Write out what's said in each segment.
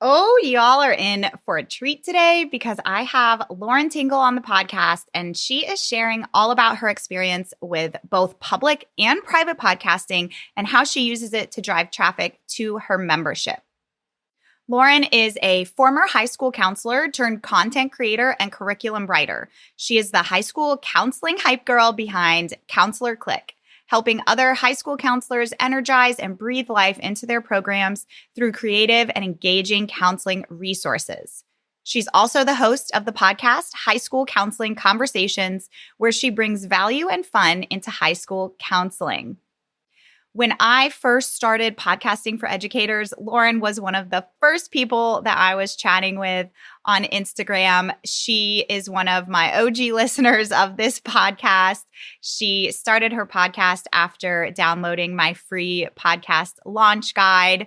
Oh, y'all are in for a treat today because I have Lauren Tingle on the podcast, and she is sharing all about her experience with both public and private podcasting and how she uses it to drive traffic to her membership. Lauren is a former high school counselor turned content creator and curriculum writer. She is the high school counseling hype girl behind Counselor Clique, helping other high school counselors energize and breathe life into their programs through creative and engaging counseling resources. She's also the host of the podcast High School Counseling Conversations, where she brings value and fun into high school counseling. When I first started podcasting for educators, Lauren was one of the first people that I was chatting with on Instagram. She is one of my OG listeners of this podcast. She started her podcast after downloading my free podcast launch guide,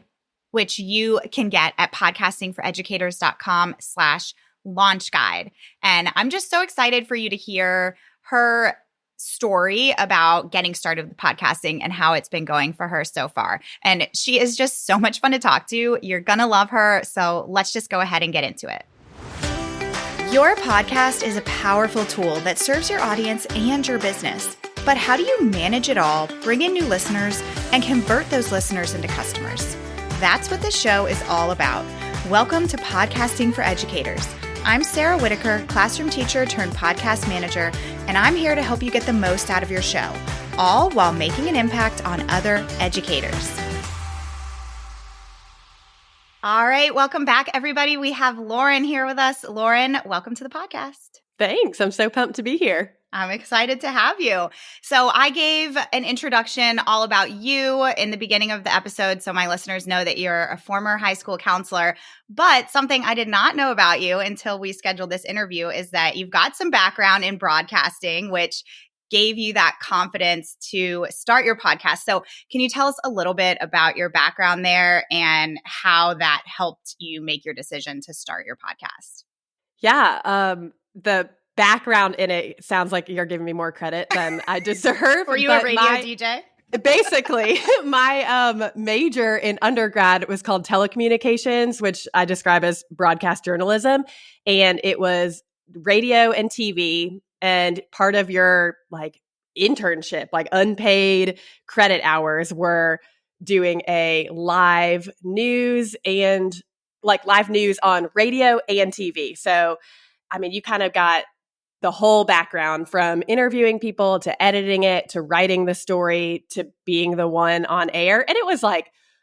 which you can get at podcastingforeducators.com/launch guide. And I'm just so excited for you to hear her story about getting started with podcasting and how it's been going for her so far. And she is just so much fun to talk to. You're going to love her. So let's just go ahead and get into it. Your podcast is a powerful tool that serves your audience and your business. But how do you manage it all, bring in new listeners, and convert those listeners into customers? That's what this show is all about. Welcome to Podcasting for Educators. I'm Sarah Whitaker, classroom teacher turned podcast manager, and I'm here to help you get the most out of your show, all while making an impact on other educators. All right, welcome back, everybody. We have Lauren here with us. Lauren, welcome to the podcast. Thanks. I'm so pumped to be here. I'm excited to have you. So I gave an introduction all about you in the beginning of the episode, so my listeners know that you're a former high school counselor. But something I did not know about you until we scheduled this interview is that you've got some background in broadcasting, which gave you that confidence to start your podcast. So can you tell us a little bit about your background there and how that helped you make your decision to start your podcast? Yeah. The background in it sounds like you're giving me more credit than I deserve. Were you a radio DJ? Basically, my major in undergrad was called telecommunications, which I describe as broadcast journalism. And it was radio and TV. And part of your internship, unpaid credit hours, were doing a live news and live news on radio and TV. So, I mean, you kind of got the whole background from interviewing people to editing it to writing the story to being the one on air. And it was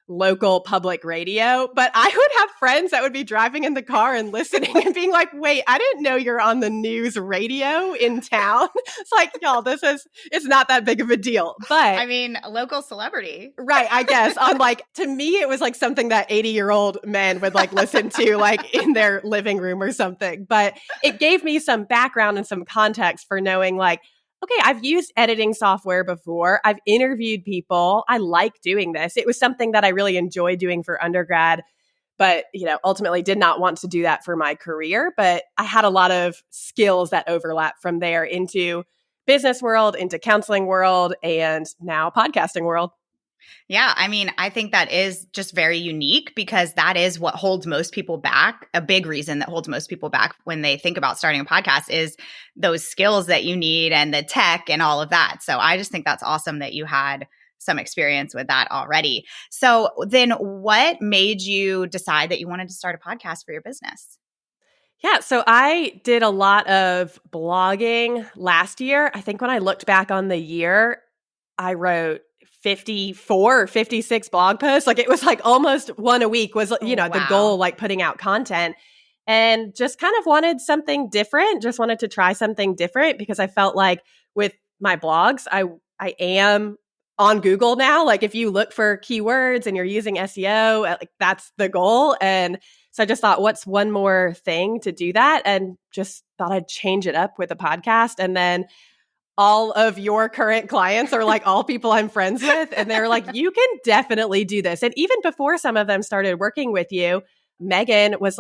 local public radio. But I would have friends that would be driving in the car and listening and being like, wait, I didn't know you're on the news radio in town. It's like, y'all, it's not that big of a deal. But I mean, a local celebrity. Right, I guess. On to me, it was something that 80-year-old men would listen to in their living room or something. But it gave me some background and some context for knowing okay, I've used editing software before. I've interviewed people. I like doing this. It was something that I really enjoyed doing for undergrad, but, ultimately did not want to do that for my career. But I had a lot of skills that overlap from there into business world, into counseling world, and now podcasting world. Yeah, I mean, I think that is just very unique because that is what holds most people back. A big reason that holds most people back when they think about starting a podcast is those skills that you need and the tech and all of that. So I just think that's awesome that you had some experience with that already. So then what made you decide that you wanted to start a podcast for your business? Yeah, so I did a lot of blogging last year. I think when I looked back on the year, I wrote 54 or 56 blog posts. It was almost one a week was, the goal, putting out content, and just kind of wanted something different. Just wanted to try something different because I felt with my blogs, I am on Google now. If you look for keywords and you're using SEO, that's the goal. And so I just thought, what's one more thing to do that? And just thought I'd change it up with a podcast. And then all of your current clients are all people I'm friends with. And they're you can definitely do this. And even before some of them started working with you, Megan was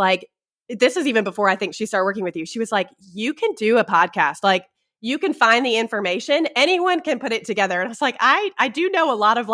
this is even before I think she started working with you. She was you can do a podcast. You can find the information. Anyone can put it together. And I was I do know a lot of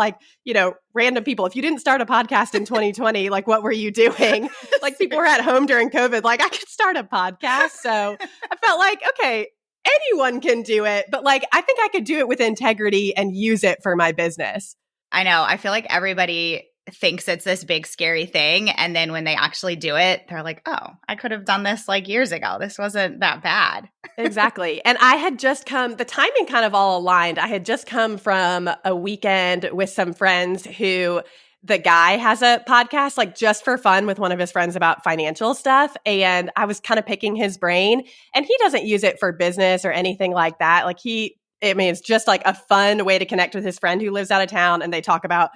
random people. If you didn't start a podcast in 2020, what were you doing? Like people were at home during COVID, like I could start a podcast. So I felt like, okay, anyone can do it, but like I think I could do it with integrity and use it for my business. I know. I feel like everybody thinks it's this big scary thing, and then when they actually do it, they're like, "Oh, I could have done this like years ago. This wasn't that bad." Exactly. And I had just come, the timing kind of all aligned. I had just come from a weekend with some friends who the guy has a podcast, like just for fun with one of his friends about financial stuff. And I was kind of picking his brain, and he doesn't use it for business or anything like that. Like it's just like a fun way to connect with his friend who lives out of town. And they talk about,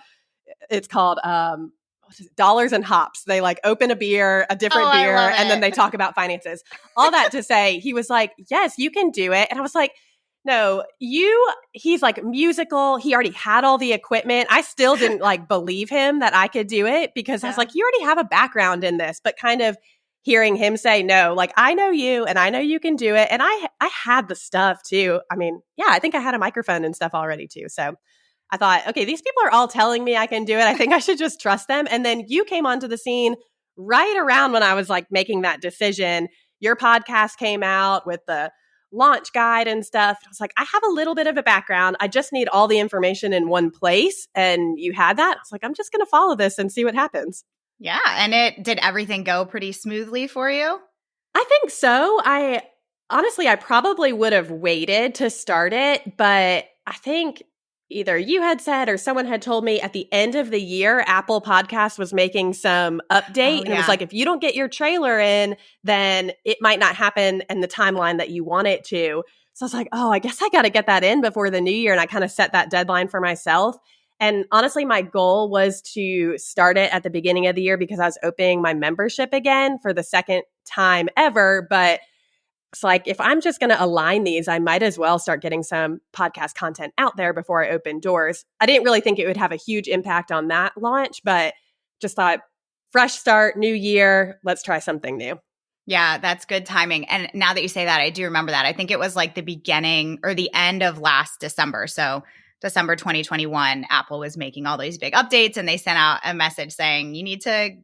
it's called, what is it? Dollars and Hops. They like open a beer, a different beer, and then they talk about finances. All that to say, he was like, yes, you can do it. And I was like, no, he's like musical. He already had all the equipment. I still didn't like believe him that I could do it because I was like, you already have a background in this, but kind of hearing him say, no, like I know you and I know you can do it. And I had the stuff too. I mean, yeah, I think I had a microphone and stuff already too. So I thought, okay, these people are all telling me I can do it. I think I should just trust them. And then you came onto the scene right around when I was like making that decision. Your podcast came out with the launch guide and stuff. I was like, I have a little bit of a background. I just need all the information in one place. And you had that. I was like, I'm just going to follow this and see what happens. Yeah. And did everything go pretty smoothly for you? I think so. I probably would have waited to start it, but I think either you had said or someone had told me at the end of the year, Apple Podcast was making some update. And it was like, if you don't get your trailer in, then it might not happen in the timeline that you want it to. So I was like, oh, I guess I got to get that in before the new year. And I kind of set that deadline for myself. And honestly, my goal was to start it at the beginning of the year because I was opening my membership again for the second time ever. But it's like, if I'm just going to align these, I might as well start getting some podcast content out there before I open doors. I didn't really think it would have a huge impact on that launch, but just thought, fresh start, new year, let's try something new. Yeah, that's good timing. And now that you say that, I do remember that. I think it was like the beginning or the end of last December. So December 2021, Apple was making all these big updates, and they sent out a message saying, you need to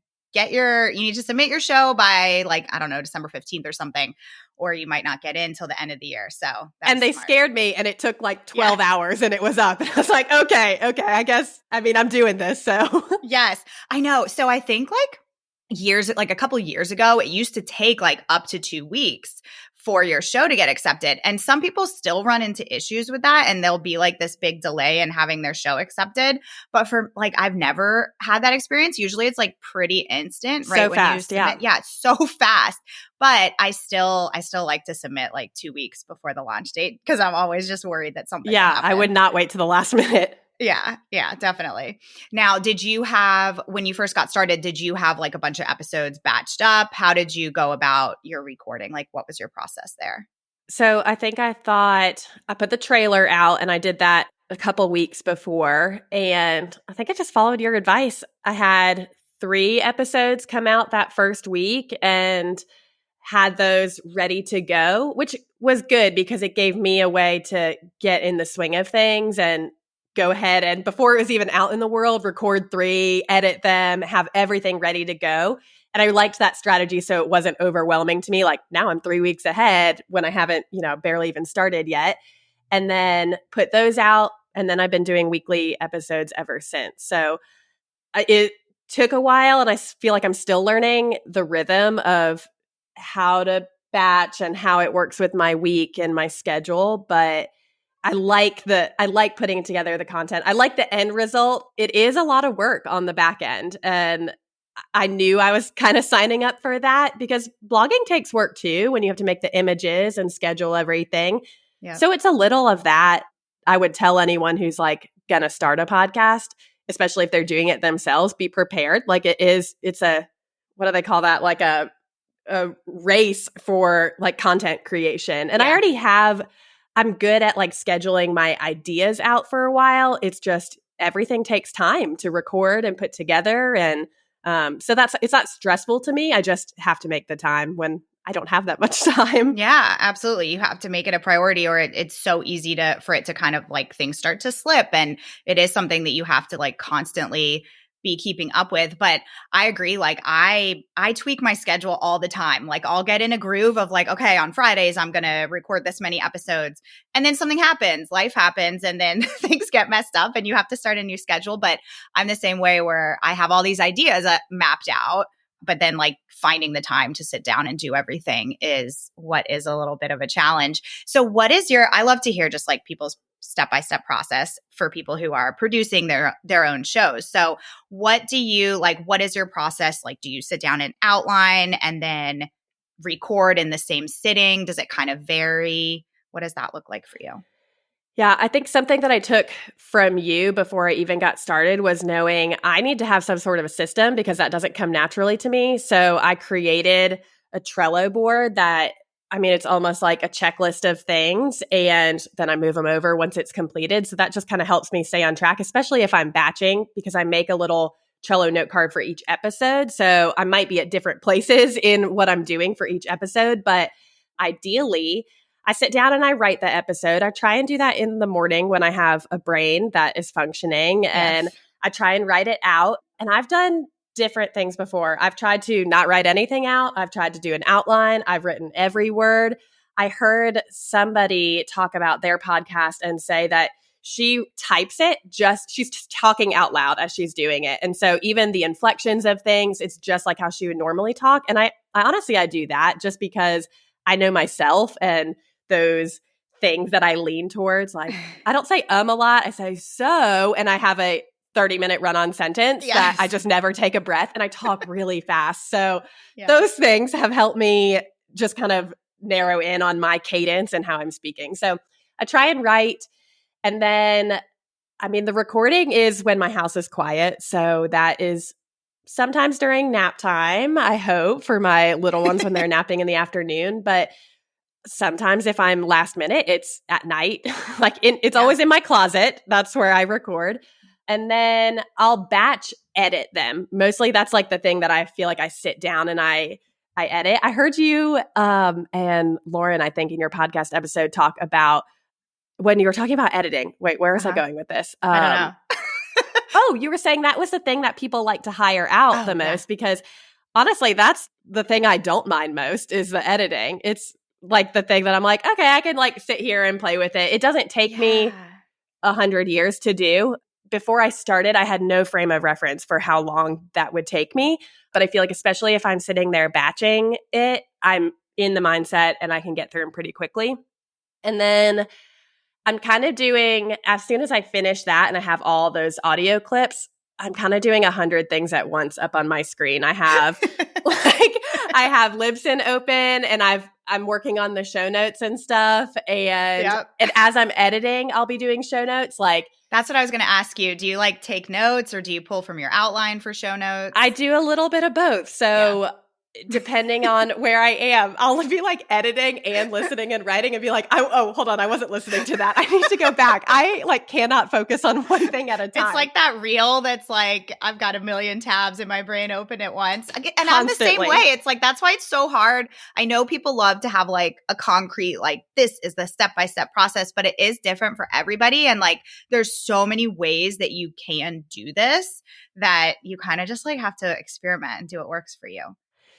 submit your show by like, I don't know, December 15th or something, or you might not get in till the end of the year. So and they scared me, and it took like 12 hours and it was up. And I was like, okay, I guess, I'm doing this. So yes, I know. So I think like a couple years ago, it used to take like up to 2 weeks for your show to get accepted. And some people still run into issues with that, and there'll be like this big delay in having their show accepted. But for like, I've never had that experience. Usually it's like pretty instant, right? So fast, yeah. Yeah, it's so fast. But I still like to submit like 2 weeks before the launch date because I'm always just worried that something will happen. I would not wait to the last minute. Yeah, definitely. Now, when you first got started, did you have like a bunch of episodes batched up? How did you go about your recording? Like, what was your process there? So I think I put the trailer out, and I did that a couple weeks before. And I think I just followed your advice. I had 3 episodes come out that first week and had those ready to go, which was good because it gave me a way to get in the swing of things and go ahead and, before it was even out in the world, record 3, edit them, have everything ready to go. And I liked that strategy so it wasn't overwhelming to me. Like, now I'm 3 weeks ahead when I haven't, barely even started yet. And then put those out. And then I've been doing weekly episodes ever since. So it took a while, and I feel like I'm still learning the rhythm of how to batch and how it works with my week and my schedule. But I like putting together the content. I like the end result. It is a lot of work on the back end. And I knew I was kind of signing up for that because blogging takes work too, when you have to make the images and schedule everything. Yep. So it's a little of that. I would tell anyone who's like going to start a podcast, especially if they're doing it themselves, be prepared. Like it's a, what do they call that? Like a race for like content creation. And I'm good at like scheduling my ideas out for a while. It's just everything takes time to record and put together. And so it's not stressful to me. I just have to make the time when I don't have that much time. Yeah, absolutely. You have to make it a priority, or it's so easy for it to kind of like things start to slip. And it is something that you have to like constantly be keeping up with. But I agree. Like I tweak my schedule all the time. Like I'll get in a groove of like, okay, on Fridays, I'm going to record this many episodes. And then something happens, life happens, and then things get messed up and you have to start a new schedule. But I'm the same way where I have all these ideas mapped out, but then like finding the time to sit down and do everything is what is a little bit of a challenge. So what is I love to hear just like people's step-by-step process for people who are producing their own shows. So what is your process? Like, do you sit down and outline and then record in the same sitting? Does it kind of vary? What does that look like for you? Yeah, I think something that I took from you before I even got started was knowing I need to have some sort of a system because that doesn't come naturally to me. So I created a Trello board that, I mean, it's almost like a checklist of things, and then I move them over once it's completed. So that just kind of helps me stay on track, especially if I'm batching, because I make a little Trello note card for each episode. So I might be at different places in what I'm doing for each episode, but ideally, I sit down and I write the episode. I try and do that in the morning when I have a brain that is functioning, and I try and write it out. And I've done different things before. I've tried to not write anything out. I've tried to do an outline. I've written every word. I heard somebody talk about their podcast and say that she types it she's just talking out loud as she's doing it. And so even the inflections of things, it's just like how she would normally talk. And I honestly, I do that just because I know myself and those things that I lean towards. Like, I don't say a lot. I say so, and I have a 30-minute run-on sentence that I just never take a breath, and I talk really fast. So those things have helped me just kind of narrow in on my cadence and how I'm speaking. So I try and write, and then, I mean, the recording is when my house is quiet. So that is sometimes during nap time, I hope, for my little ones when they're napping in the afternoon. But sometimes if I'm last minute, it's at night. It's always in my closet. That's where I record. And then I'll batch edit them. Mostly that's like the thing that I feel like I sit down and I edit. I heard you and Lauren, I think in your podcast episode, talk about when you were talking about editing. Wait, where was I going with this? I don't know. Oh, you were saying that was the thing that people like to hire out the most because honestly, that's the thing I don't mind most is the editing. It's like the thing that I'm like, okay, I can like sit here and play with it. It doesn't take me 100 years to do. Before I started, I had no frame of reference for how long that would take me. But I feel like especially if I'm sitting there batching it, I'm in the mindset and I can get through them pretty quickly. And then I'm kind of doing, as soon as I finish that and I have all those audio clips, I'm kind of doing 100 things at once up on my screen. I have I have Libsyn open and I'm working on the show notes and stuff. And as I'm editing, I'll be doing show notes. That's what I was going to ask you. Do you like take notes or do you pull from your outline for show notes? I do a little bit of both. So depending on where I am, I'll be like editing and listening and writing and be like, oh, hold on. I wasn't listening to that. I need to go back. I cannot focus on one thing at a time. It's like that reel that's like, I've got a million tabs in my brain open at once. And Constantly. I'm the same way. It's like, that's why it's so hard. I know people love to have like a concrete, like this is the step-by-step process, but it is different for everybody. And like, there's so many ways that you can do this that you kind of just like have to experiment and do what works for you.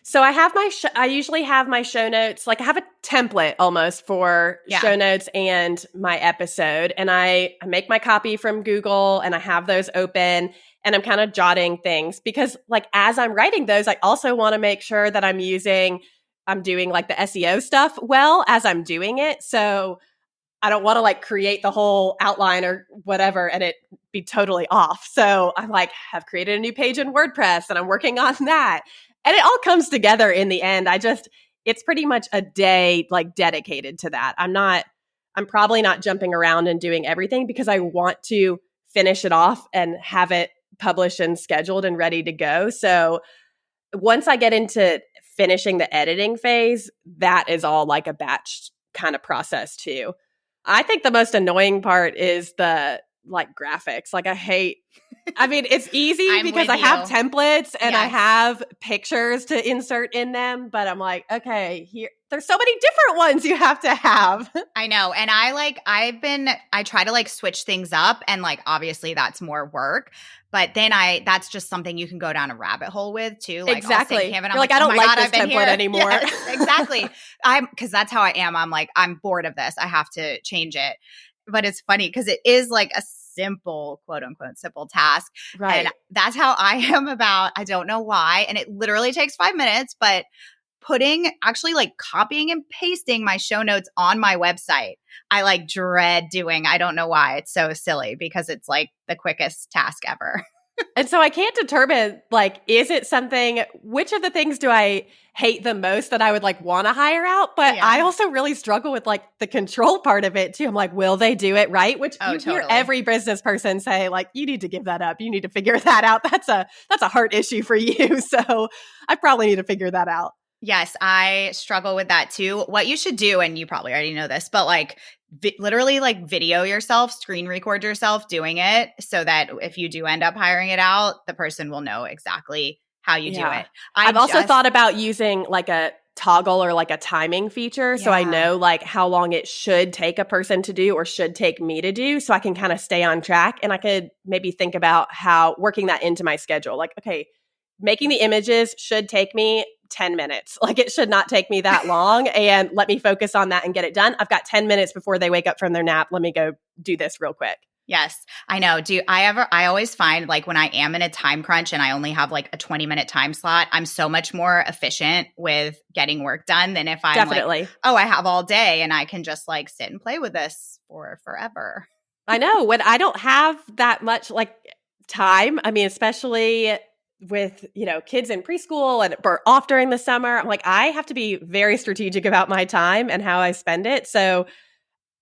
So I have I usually have my show notes, like I have a template almost for show notes and my episode. And I make my copy from Google and I have those open and I'm kind of jotting things because like as I'm writing those, I also want to make sure that I'm doing like the SEO stuff well as I'm doing it. So I don't want to like create the whole outline or whatever and it be totally off. So I like have created a new page in WordPress and I'm working on that. And it all comes together in the end. It's pretty much a day like dedicated to that. I'm probably not jumping around and doing everything because I want to finish it off and have it published and scheduled and ready to go. So once I get into finishing the editing phase, that is all like a batch kind of process too. I think the most annoying part is the like graphics. Like I hate I mean, it's easy I'm because with I have you. templates and I Yes. have pictures to insert in them, but I'm like, okay, here there's so many different ones you have to have. I know. And I try to like switch things up, and like obviously that's more work. But then that's just something you can go down a rabbit hole with too. Like I'll sit in Exactly. Canva and I'm You're like, like, I oh don't my like God, this I've been template here. anymore. Yes, exactly. Because that's how I am. I'm like, I'm bored of this. I have to change it. But it's funny because it is like a simple, quote unquote, simple task. And Right. that's how I am about, I don't know why. And it literally takes 5 minutes, but actually like copying and pasting my show notes on my website, I like dread doing. I don't know why. It's so silly because it's like the quickest task ever. And so I can't determine, like, is it something, which of the things do I hate the most that I would like want to hire out? But Yeah. I also really struggle with like the control part of it too. I'm like, will they do it right? Which Oh, you hear totally. every business person say, like, you need to give that up. You need to figure that out. That's a heart issue for you. So I probably need to figure that out. Yes, I struggle with that too. What you should do, and you probably already know this, but like literally like video yourself, screen record yourself doing it so that if you do end up hiring it out, the person will know exactly how you do it. I've also thought about using like a toggle or like a timing feature. So I know like how long it should take a person to do or should take me to do. So I can kind of stay on track, and I could maybe think about how working that into my schedule. Like, okay, making the images should take me 10 minutes. Like it should not take me that long, and let me focus on that and get it done. I've got 10 minutes before they wake up from their nap. Let me go do this real quick. Yes, I know. I always find like when I am in a time crunch and I only have like a 20-minute time slot, I'm so much more efficient with getting work done than if I'm Definitely. like, oh, I have all day and I can just like sit and play with this for forever. I know when I don't have that much like time, I mean, especially with, kids in preschool and off during the summer, I'm like, I have to be very strategic about my time and how I spend it. So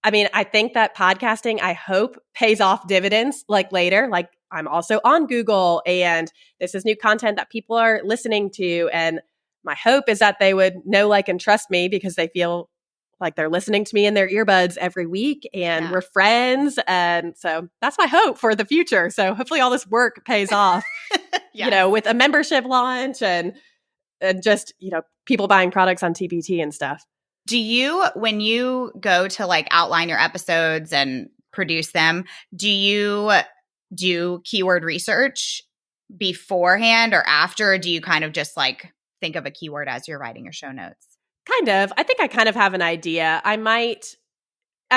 I mean, I think that podcasting, I hope, pays off dividends like later. Like I'm also on Google, and this is new content that people are listening to. And my hope is that they would know, like, and trust me because they feel like they're listening to me in their earbuds every week, and we're friends. And so that's my hope for the future. So hopefully all this work pays off, Yes. with a membership launch and just, people buying products on TPT and stuff. Do you, when you go to like outline your episodes and produce them, do you do keyword research beforehand or after? Or do you kind of just like think of a keyword as you're writing your show notes? Kind of. I think I kind of have an idea. I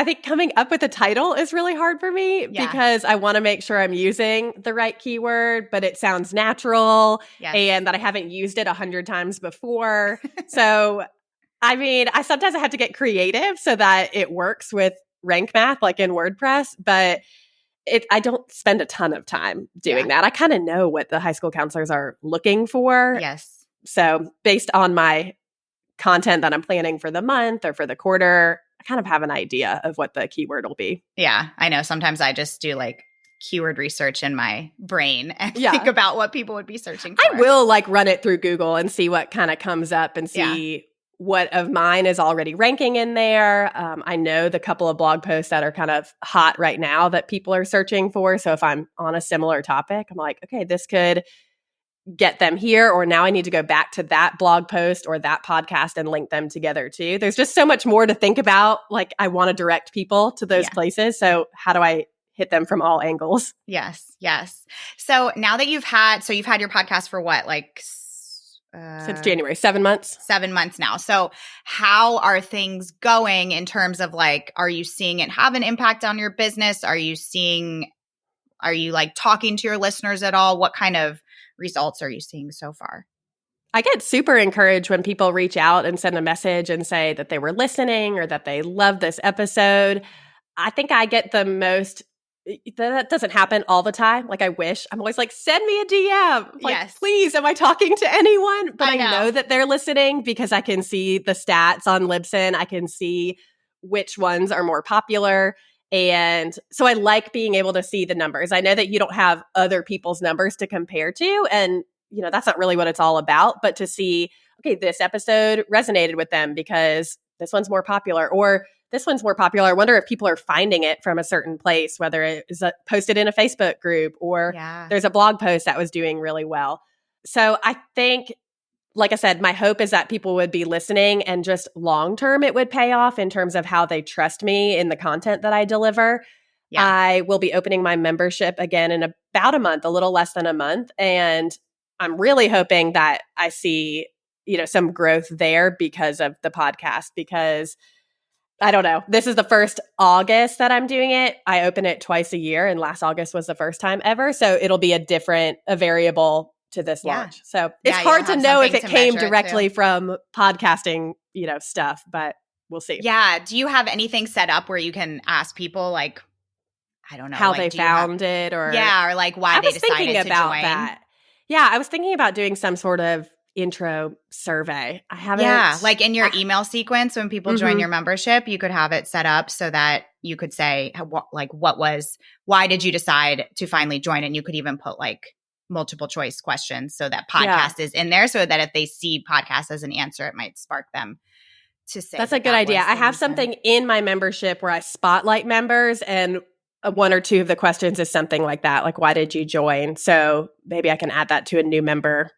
think coming up with a title is really hard for me because I want to make sure I'm using the right keyword, but it sounds natural and that I haven't used it 100 times before. So I mean, I sometimes have to get creative so that it works with rank math, like in WordPress, but I don't spend a ton of time doing that. I kind of know what the high school counselors are looking for. Yes. So based on my content that I'm planning for the month or for the quarter, I kind of have an idea of what the keyword will be. Yeah, I know. Sometimes I just do like keyword research in my brain and think about what people would be searching for. I will like run it through Google and see what kind of comes up and see what of mine is already ranking in there. I know the couple of blog posts that are kind of hot right now that people are searching for. So if I'm on a similar topic, I'm like, okay, this could get them here, or now I need to go back to that blog post or that podcast and link them together too. There's just so much more to think about. Like I want to direct people to those places. So how do I hit them from all angles? Yes. Yes. So now that you've had your podcast for what, like since January, 7 months. 7 months now. So how are things going in terms of like, are you seeing it have an impact on your business? Are you like talking to your listeners at all? What kind of results are you seeing so far? I get super encouraged when people reach out and send a message and say that they were listening or that they love this episode. I think I get the most. That doesn't happen all the time. Like I wish. I'm always like, send me a DM. Like, please, am I talking to anyone? But I know that they're listening because I can see the stats on Libsyn. I can see which ones are more popular. And so I like being able to see the numbers. I know that you don't have other people's numbers to compare to. And, that's not really what it's all about. But to see, okay, this episode resonated with them because this one's more popular, or this one's more popular. I wonder if people are finding it from a certain place, whether it is posted in a Facebook group or there's a blog post that was doing really well. So I think, like I said, my hope is that people would be listening and just long term it would pay off in terms of how they trust me in the content that I deliver. Yeah. I will be opening my membership again in about a month, a little less than a month. And I'm really hoping that I see, some growth there because of the podcast, because I don't know. This is the first August that I'm doing it. I open it twice a year, and last August was the first time ever. So it'll be a variable to this launch. So it's hard to know if it came directly from podcasting, stuff, but we'll see. Yeah. Do you have anything set up where you can ask people, like, I don't know, how they found it, or or like why they decided to join? That. Yeah, I was thinking about doing some sort of intro survey. I haven't. Yeah, like in your email sequence when people join your membership, you could have it set up so that you could say, why did you decide to finally join? And you could even put like multiple choice questions so that podcast is in there, so that if they see podcast as an answer, it might spark them to say. That's a good idea. I have something in my membership where I spotlight members, and one or two of the questions is something like that, like why did you join? So maybe I can add that to a new member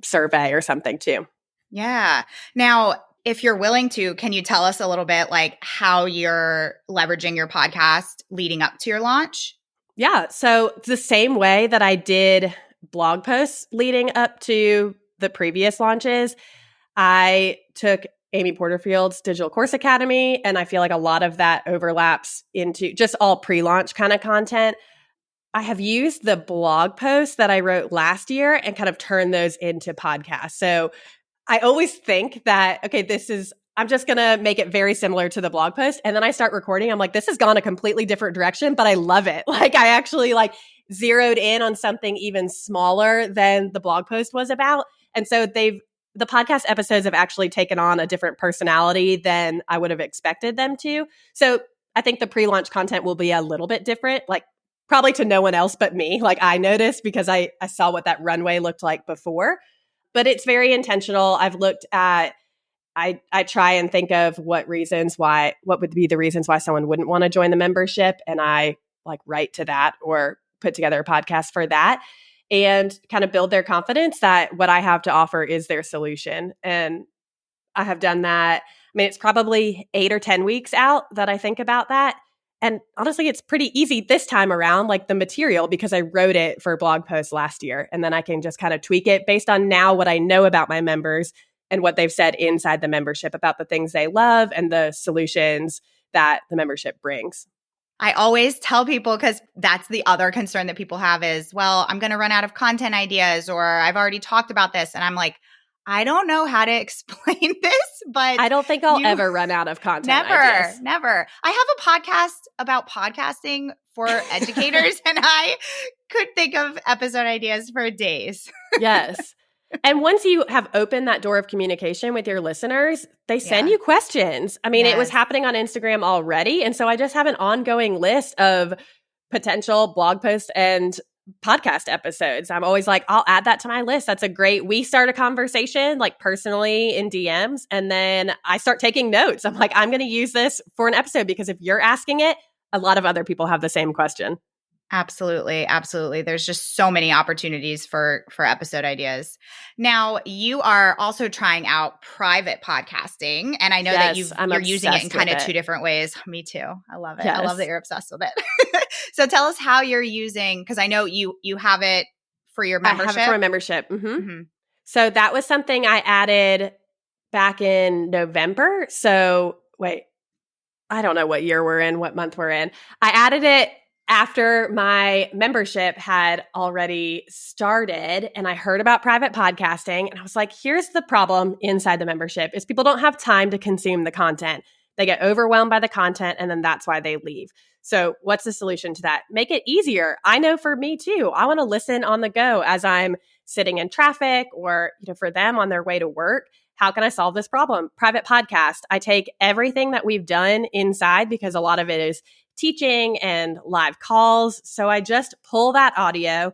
survey or something too. Yeah. Now, if you're willing to, can you tell us a little bit like how you're leveraging your podcast leading up to your launch? Yeah. So it's the same way that I did blog posts leading up to the previous launches. I took Amy Porterfield's Digital Course Academy, and I feel like a lot of that overlaps into just all pre-launch kind of content. I have used the blog posts that I wrote last year and kind of turned those into podcasts. So I always think that, okay, I'm just going to make it very similar to the blog post. And then I start recording. I'm like, this has gone a completely different direction, but I love it. Like I actually zeroed in on something even smaller than the blog post was about. And so the podcast episodes have actually taken on a different personality than I would have expected them to. So I think the pre-launch content will be a little bit different, probably to no one else but me. I noticed because I saw what that runway looked like before, but it's very intentional. I've looked at, I try and think of what would be the reasons why someone wouldn't want to join the membership. And I write to that or put together a podcast for that and kind of build their confidence that what I have to offer is their solution. And I have done that. I mean, it's probably 8 or 10 weeks out that I think about that. And honestly, it's pretty easy this time around, the material, because I wrote it for a blog post last year. And then I can just kind of tweak it based on now what I know about my members and what they've said inside the membership about the things they love and the solutions that the membership brings. I always tell people, because that's the other concern that people have is, well, I'm going to run out of content ideas, or I've already talked about this. And I'm like, I don't know how to explain this, but I don't think I'll ever run out of content ideas. Never. I have a podcast about podcasting for educators, and I could think of episode ideas for days. Yes. And once you have opened that door of communication with your listeners, they send you questions. I mean, it was happening on Instagram already. And so I just have an ongoing list of potential blog posts and podcast episodes. I'm always like, I'll add that to my list. That's we start a conversation personally in DMs, and then I start taking notes. I'm like, I'm going to use this for an episode, because if you're asking it, a lot of other people have the same question. Absolutely. Absolutely. There's just so many opportunities for episode ideas. Now, you are also trying out private podcasting, and I know that you're using it in kind of two different ways. Me too. I love it. Yes. I love that you're obsessed with it. So tell us how you're using, because I know you have it for your membership. I have it for my membership. Mm-hmm. So that was something I added back in November. So wait, I don't know what year we're in, what month we're in. I added it after my membership had already started, and I heard about private podcasting, and I was like, here's the problem inside the membership is people don't have time to consume the content. They get overwhelmed by the content, and then that's why they leave. So what's the solution to that? Make it easier. I know for me too, I want to listen on the go as I'm sitting in traffic, or for them on their way to work. How can I solve this problem? Private podcast. I take everything that we've done inside, because a lot of it is teaching and live calls. So I just pull that audio.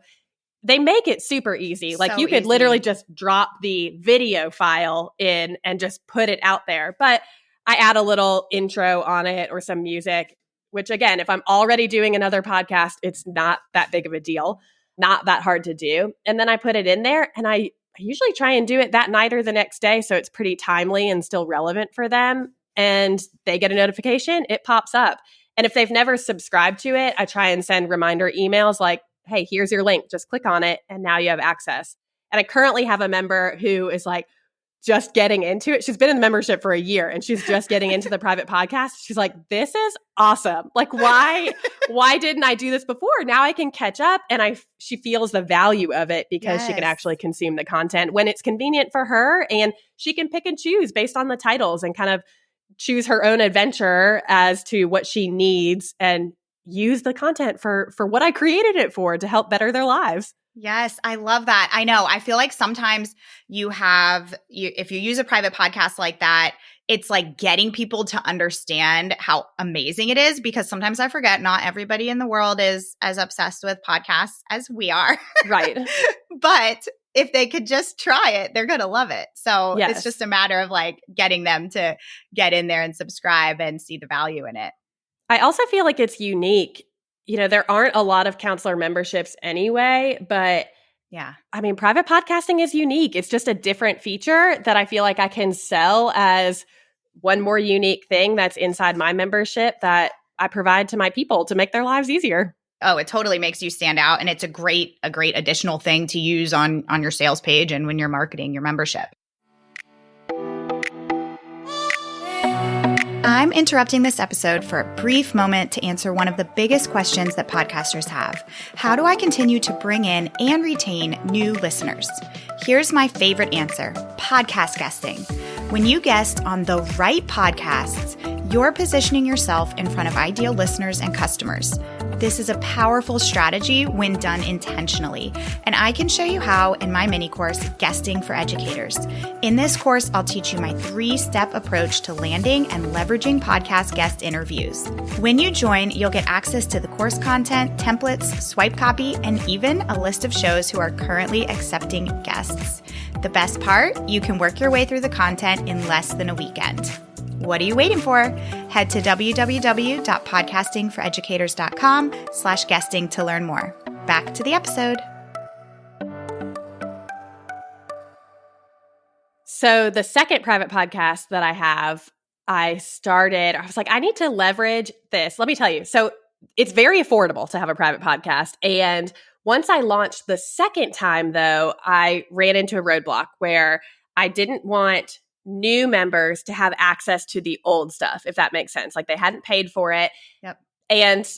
They make it super easy. You could literally just drop the video file in and just put it out there. But I add a little intro on it or some music, which again, if I'm already doing another podcast, it's not that big of a deal, not that hard to do. And then I put it in there, and I usually try and do it that night or the next day, so it's pretty timely and still relevant for them. And they get a notification, it pops up. And if they've never subscribed to it, I try and send reminder emails like, hey, here's your link, just click on it, and now you have access. And I currently have a member who is like, just getting into it. She's been in the membership for a year, and she's just getting into the private podcast. She's like, this is awesome. Like, why didn't I do this before? Now I can catch up. And she feels the value of it because she can actually consume the content when it's convenient for her, and she can pick and choose based on the titles and kind of choose her own adventure as to what she needs and use the content for what I created it for, to help better their lives. Yes, I love that. I know. I feel like sometimes if you use a private podcast like that, it's like getting people to understand how amazing it is, because sometimes I forget not everybody in the world is as obsessed with podcasts as we are. Right. But if they could just try it, they're going to love it. So It's just a matter of like getting them to get in there and subscribe and see the value in it. I also feel like it's unique. There aren't a lot of counselor memberships anyway, but yeah, I mean, private podcasting is unique. It's just a different feature that I feel like I can sell as one more unique thing that's inside my membership that I provide to my people to make their lives easier. Oh, it totally makes you stand out. And it's a great additional thing to use on your sales page and when you're marketing your membership. I'm interrupting this episode for a brief moment to answer one of the biggest questions that podcasters have. How do I continue to bring in and retain new listeners? Here's my favorite answer: podcast guesting. When you guest on the right podcasts, you're positioning yourself in front of ideal listeners and customers. This is a powerful strategy when done intentionally, and I can show you how in my mini course, Guesting for Educators. In this course, I'll teach you my 3-step approach to landing and leveraging podcast guest interviews. When you join, you'll get access to the course content, templates, swipe copy, and even a list of shows who are currently accepting guests. The best part, you can work your way through the content in less than a weekend. What are you waiting for? Head to www.podcastingforeducators.com/guesting to learn more. Back to the episode. So the second private podcast that I have, I was like, I need to leverage this. Let me tell you. So it's very affordable to have a private podcast. And once I launched the second time, though, I ran into a roadblock where I didn't want new members to have access to the old stuff, if that makes sense. Like they hadn't paid for it. Yep. And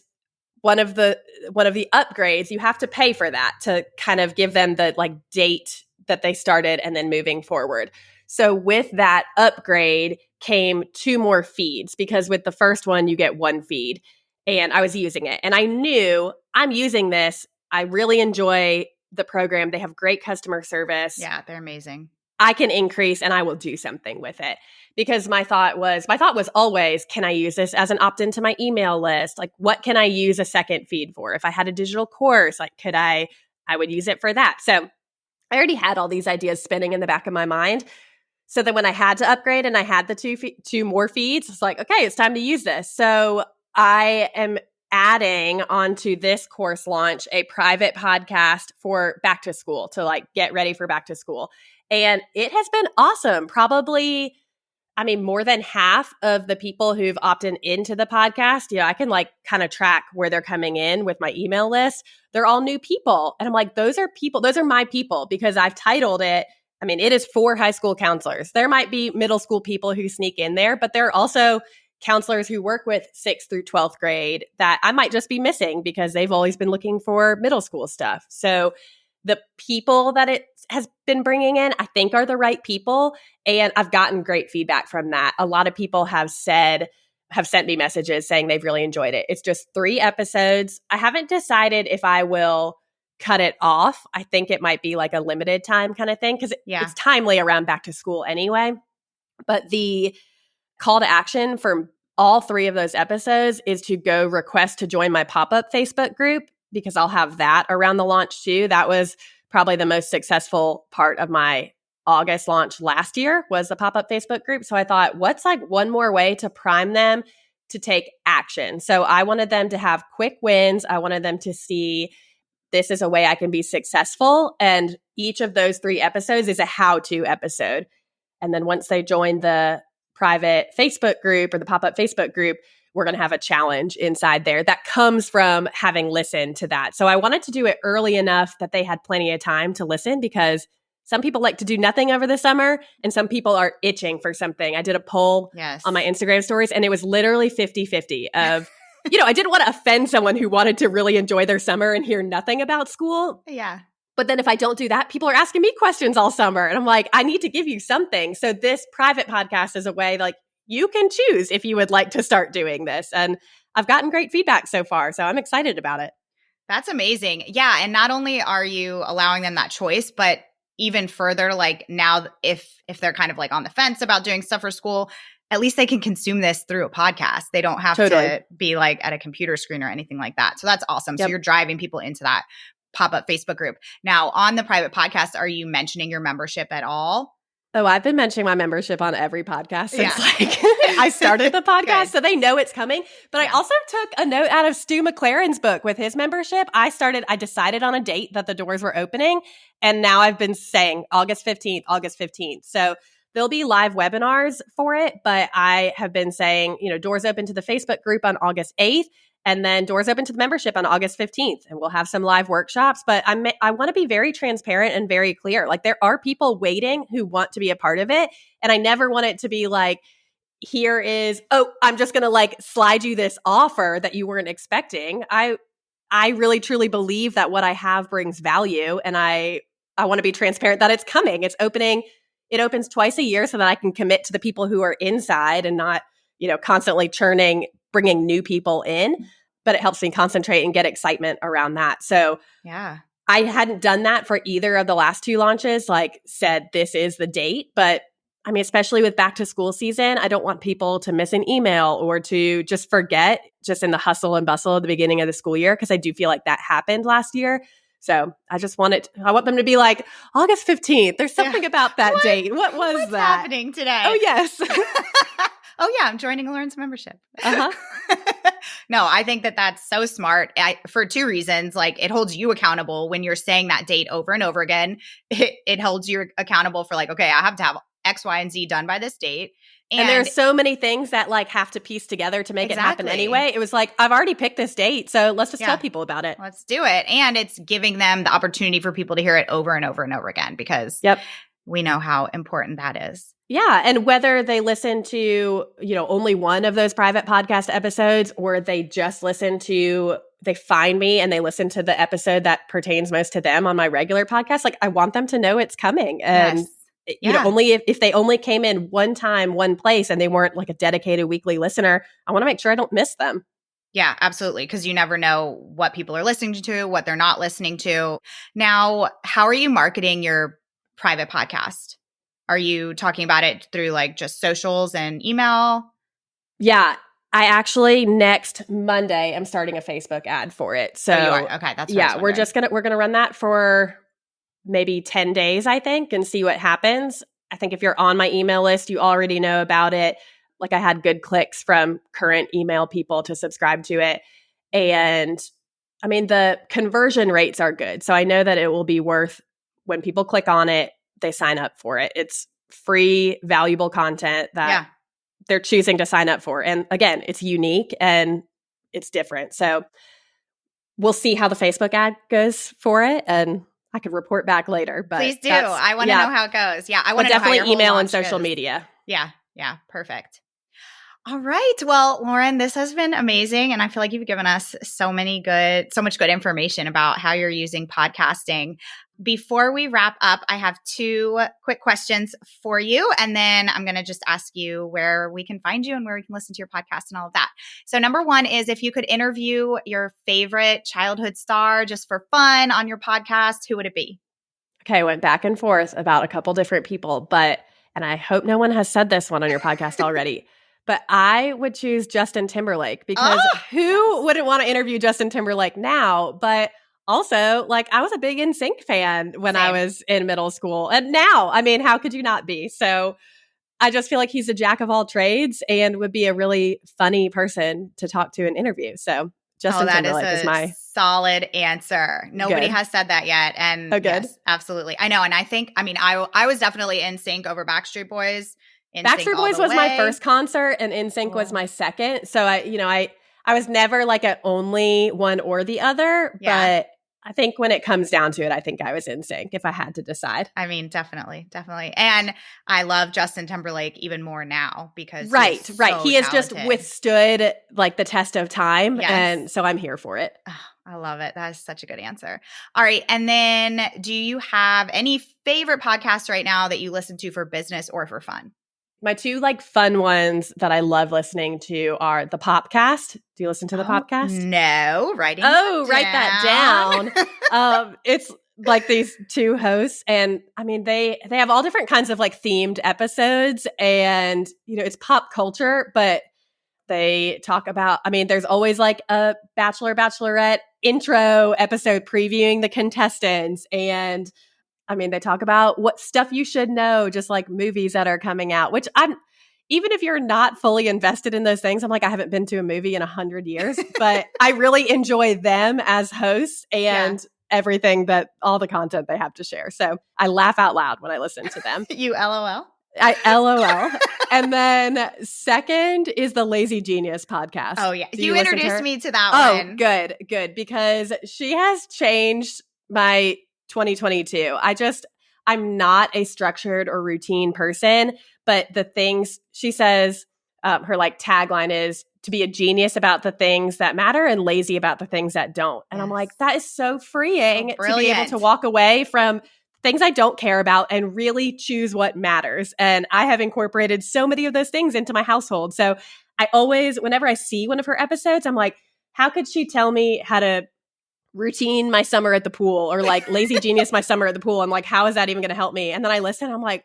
one of the upgrades, you have to pay for that to kind of give them the like date that they started and then moving forward. So with that upgrade came 2 more feeds, because with the first one, you get 1 feed, and I was using it. And I knew I'm using this. I really enjoy the program. They have great customer service. Yeah, they're amazing. I can increase and I will do something with it, because my thought was always, can I use this as an opt-in to my email list? Like, what can I use a second feed for? If I had a digital course, like I would use it for that. So I already had all these ideas spinning in the back of my mind. So then when I had to upgrade and I had the 2 more feeds, it's like, okay, it's time to use this. So I am adding onto this course launch a private podcast for back to school, to like get ready for back to school. And it has been awesome. Probably, more than half of the people who've opted into the podcast, I can like kind of track where they're coming in with my email list. They're all new people. And I'm like, those are my people, because I've titled it. It is for high school counselors. There might be middle school people who sneak in there, but there are also counselors who work with 6th through 12th grade that I might just be missing because they've always been looking for middle school stuff. So the people that it has been bringing in, I think, are the right people. And I've gotten great feedback from that. A lot of people have sent me messages saying they've really enjoyed it. It's just 3 episodes. I haven't decided if I will cut it off. I think it might be like a limited time kind of thing, because it's timely around back to school anyway. But the call to action for all 3 of those episodes is to go request to join my pop-up Facebook group, because I'll have that around the launch too. That was probably the most successful part of my August launch last year was the pop-up Facebook group. So I thought, what's like one more way to prime them to take action? So I wanted them to have quick wins. I wanted them to see this is a way I can be successful. And each of those 3 episodes is a how-to episode. And then once they join the private Facebook group or the pop-up Facebook group, we're going to have a challenge inside there that comes from having listened to that. So I wanted to do it early enough that they had plenty of time to listen, because some people like to do nothing over the summer and some people are itching for something. I did a poll on my Instagram stories and it was literally 50-50 of, I didn't want to offend someone who wanted to really enjoy their summer and hear nothing about school. Yeah. But then if I don't do that, people are asking me questions all summer. And I'm like, I need to give you something. So this private podcast is a way like you can choose if you would like to start doing this. And I've gotten great feedback so far. So I'm excited about it. That's amazing. Yeah. And not only are you allowing them that choice, but even further, like now if they're kind of like on the fence about doing stuff for school, at least they can consume this through a podcast. They don't have to be like at a computer screen or anything like that. So that's awesome. So you're driving people into that pop-up Facebook group. Now, on the private podcast, are you mentioning your membership at all? Oh, I've been mentioning my membership on every podcast since like I started the podcast. So they know it's coming. But I also took a note out of Stu McLaren's book with his membership. I decided on a date that the doors were opening. And now I've been saying August 15th. So there'll be live webinars for it. But I have been saying, doors open to the Facebook group on August 8th. And then doors open to the membership on August 15th. And we'll have some live workshops. But I want to be very transparent and very clear. Like there are people waiting who want to be a part of it. And I never want it to be like, here is, I'm just going to like slide you this offer that you weren't expecting. I really truly believe that what I have brings value. And I want to be transparent that it's coming. It's opening. It opens twice a year so that I can commit to the people who are inside and not, constantly bringing new people in. But it helps me concentrate and get excitement around that. So yeah, I hadn't done that for either of the last 2 launches, like said, this is the date. But I mean, especially with back to school season, I don't want people to miss an email or to just forget just in the hustle and bustle at the beginning of the school year, because I do feel like that happened last year. So I want them to be like, August 15th. There's something about that date. What's that? Happening today? Oh, yes. Oh, yeah, I'm joining Lauren's membership. No, I think that that's so smart for 2 reasons. Like it holds you accountable when you're saying that date over and over again. It holds you accountable for like, okay, I have to have X, Y, and Z done by this date. And there are so many things that like have to piece together to make it happen anyway. It was like, I've already picked this date, so let's just tell people about it. Let's do it. And it's giving them the opportunity for people to hear it over and over and over again, because we know how important that is. Yeah. And whether they listen to, only one of those private podcast episodes, or they just they find me and they listen to the episode that pertains most to them on my regular podcast, like I want them to know it's coming. And only if they only came in one time, one place, and they weren't like a dedicated weekly listener, I want to make sure I don't miss them. Yeah, absolutely. Because you never know what people are listening to, what they're not listening to. Now, how are you marketing your private podcast? Are you talking about it through like just socials and email? Yeah. I actually next Monday am starting a Facebook ad for it. So you are? Okay, that's what we're gonna run that for maybe 10 days, I think, and see what happens. I think if you're on my email list, you already know about it. Like I had good clicks from current email people to subscribe to it. And I mean, the conversion rates are good. So I know that it will be worth when people click on it, they sign up for it. It's free, valuable content that they're choosing to sign up for. And again, it's unique and it's different. So we'll see how the Facebook ad goes for it. And I could report back later. But please do. I want to know how it goes. Yeah, I want to know how your email and social media. Yeah, perfect. All right. Well, Lauren, this has been amazing. And I feel like you've given us so much good information about how you're using podcasting. Before we wrap up, I have 2 quick questions for you. And then I'm going to just ask you where we can find you and where we can listen to your podcast and all of that. So number 1 is if you could interview your favorite childhood star just for fun on your podcast, who would it be? Okay. I went back and forth about a couple different people, and I hope no one has said this one on your podcast already. But I would choose Justin Timberlake, because who wouldn't want to interview Justin Timberlake now? But also, like, I was a big NSYNC fan when Same. I was in middle school. And now, I mean, how could you not be? So I just feel like he's a jack of all trades and would be a really funny person to talk to and interview. So Justin Timberlake is my solid answer. Nobody Good. has said that yet. And Oh, good. yes, absolutely. I know. And I think, I mean, I was definitely NSYNC over Backstreet Boys. Backstreet Boys was my first concert and NSYNC was my second. So I was never like a only one or the other, but I think when it comes down to it, I think I was NSYNC if I had to decide. I mean, definitely. And I love Justin Timberlake even more now because right. So He has talented. just withstood like the test of time. Yes. And so I'm here for it. Oh, I love it. That is such a good answer. All right. And then do you have any favorite podcasts right now that you listen to for business or for fun? My two like fun ones that I love listening to are the Popcast. Do you listen to the Popcast? No, write that down. It's like these two hosts, and I mean they have all different kinds of like themed episodes, and it's pop culture, but they talk about. I mean, there's always like a Bachelorette intro episode previewing the contestants, and I mean, they talk about what stuff you should know, just like movies that are coming out, which even if you're not fully invested in those things, I'm like, I haven't been to a movie in 100 years, but I really enjoy them as hosts and everything all the content they have to share. So I laugh out loud when I listen to them. You LOL? I LOL. And then second is the Lazy Genius podcast. Oh, yeah. Do you introduced me to that one. Oh, good. Because she has changed my 2022. I'm not a structured or routine person, but the things she says, her like tagline is to be a genius about the things that matter and lazy about the things that don't. And I'm like, that is so freeing to be able to walk away from things I don't care about and really choose what matters. And I have incorporated so many of those things into my household. So I always, whenever I see one of her episodes, I'm like, how could she tell me how to routine my summer at the pool or like lazy genius my summer at the pool? I'm like, how is that even going to help me? And then I listen, I'm like,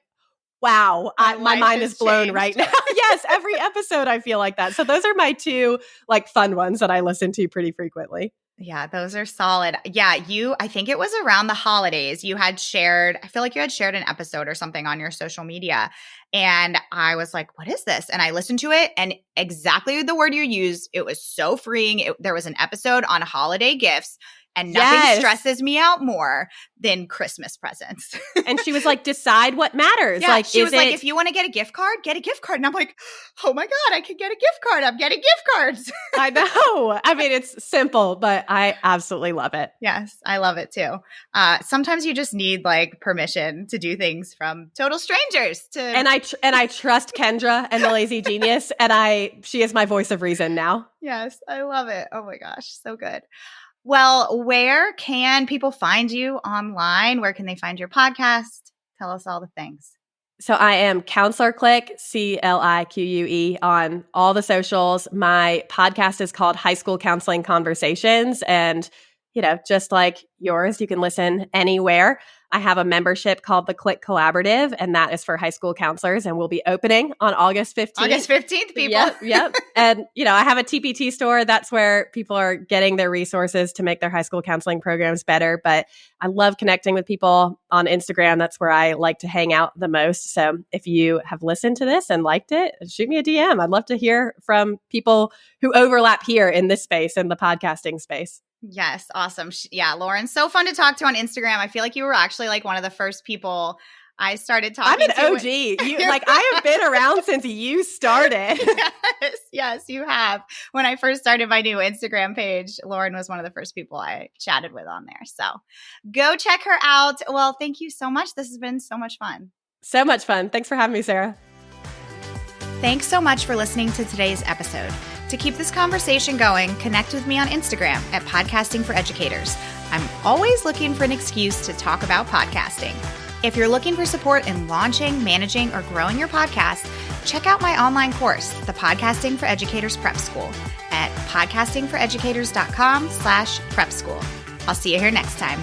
wow, my mind is blown right now. Yes, every episode I feel like that. So those are my two like fun ones that I listen to pretty frequently. Yeah, those are solid. Yeah, I think it was around the holidays, I feel like you had shared an episode or something on your social media. And I was like, what is this? And I listened to it and exactly the word you used, it was so freeing. There was an episode on holiday gifts. And nothing stresses me out more than Christmas presents. And she was like, decide what matters. Yeah, like, she was like, if you want to get a gift card, get a gift card. And I'm like, oh my God, I could get a gift card. I'm getting gift cards. I know. I mean, it's simple, but I absolutely love it. Yes, I love it too. Sometimes you just need like permission to do things from total strangers. And I trust Kendra and the Lazy Genius, and she is my voice of reason now. Yes, I love it. Oh my gosh, so good. Well, where can people find you online? Where can they find your podcast? Tell us all the things. So I am Counselor Clique, CLIQUE, on all the socials. My podcast is called High School Counseling Conversations. And, just like yours, you can listen anywhere. I have a membership called the Clique Collaborative, and that is for high school counselors, and we'll be opening on August 15th. August 15th, people. Yep. And, I have a TPT store. That's where people are getting their resources to make their high school counseling programs better. But I love connecting with people on Instagram. That's where I like to hang out the most. So if you have listened to this and liked it, shoot me a DM. I'd love to hear from people who overlap here in this space, in the podcasting space. Yes. Awesome. Yeah. Lauren, so fun to talk to on Instagram. I feel like you were actually like one of the first people I started talking to. I'm an OG. I have been around since you started. Yes, you have. When I first started my new Instagram page, Lauren was one of the first people I chatted with on there. So go check her out. Well, thank you so much. This has been so much fun. So much fun. Thanks for having me, Sarah. Thanks so much for listening to today's episode. To keep this conversation going, connect with me on Instagram at Podcasting for Educators. I'm always looking for an excuse to talk about podcasting. If you're looking for support in launching, managing, or growing your podcast, check out my online course, the Podcasting for Educators Prep School, at podcastingforeducators.com/prep school. I'll see you here next time.